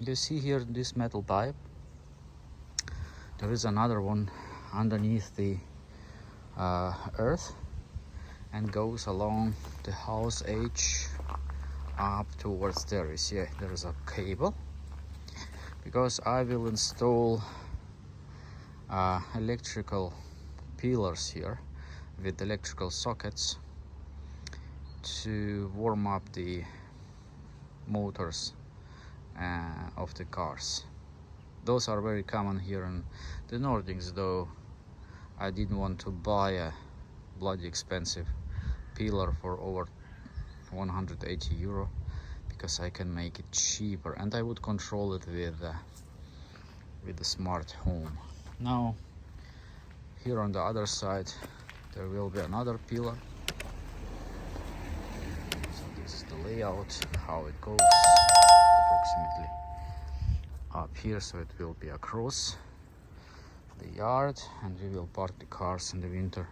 You see here this metal pipe. There is another one underneath the earth and goes along the house edge up towards there. You see there is a cable, because I will install electrical pillars here with electrical sockets to warm up the motors of the cars. Those are very common here in the Nordics, though I didn't want to buy a bloody expensive pillar for over 180 euro, because I can make it cheaper and I would control it with the smart home. Now here on the other side there will be another pillar. So this is the layout, how it goes approximately up here. So it will be across the yard, and we will park the cars in the winter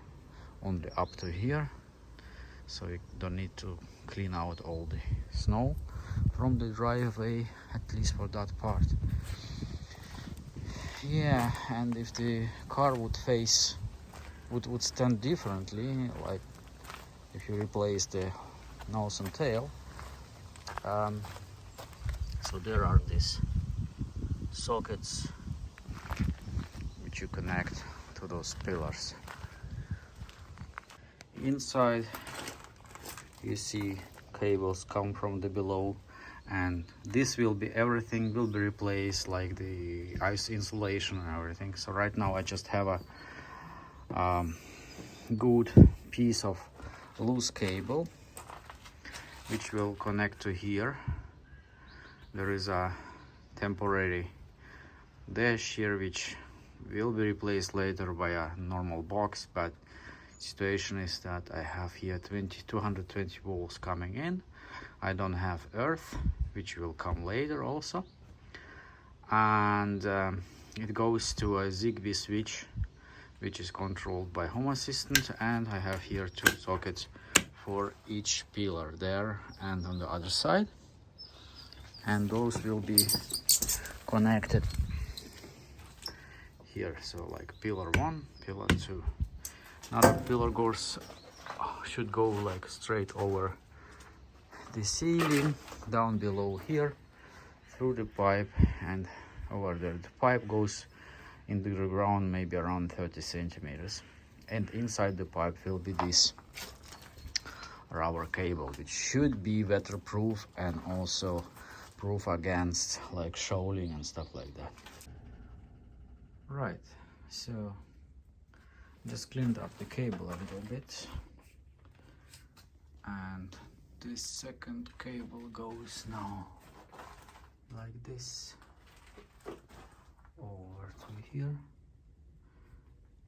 only up to here, so you don't need to clean out all the snow from the driveway, at least for that part. Yeah, and if the car would stand differently, like if you replace the nose and tail, so there are these sockets which you connect to those pillars. Inside you see cables come from the below, and this will be, everything will be replaced, like the ice insulation and everything. So right now I just have a good piece of loose cable which will connect to here. There is a temporary dash here which will be replaced later by a normal box, but situation is that I have here 220 volts coming in. I don't have earth, which will come later also, and it goes to a Zigbee switch which is controlled by Home Assistant, and I have here 2 sockets for each pillar, there and on the other side, and those will be connected here. So like pillar 1, pillar 2. Another pillar should go like straight over the ceiling, down below here, through the pipe and over there. The pipe goes into the ground maybe around 30 centimeters, and inside the pipe will be this rubber cable, which should be weatherproof and also proof against like shoveling and stuff like that. Right, so just cleaned up the cable a little bit, and this second cable goes now like this over to here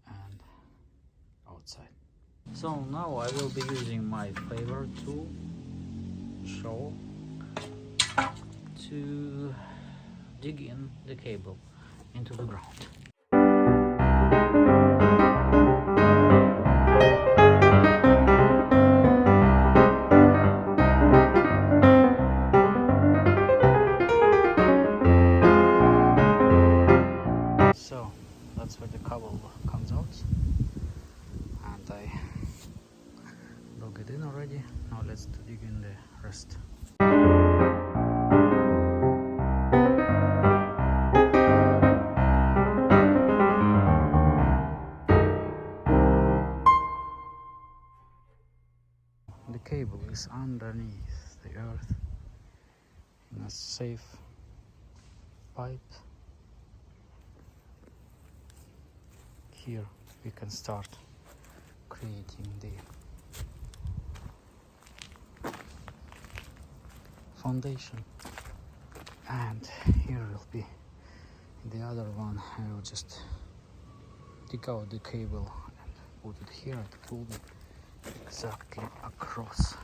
and outside. So now I will be using my favorite tool, shovel, to dig in the cable into the ground. So that's where the cable comes out, and I dug it in already. Now let's dig in the rest. The cable is underneath the earth in a safe pipe. Here we can start creating the foundation, and here will be the other one. I will just take out the cable and put it here to pull it exactly across.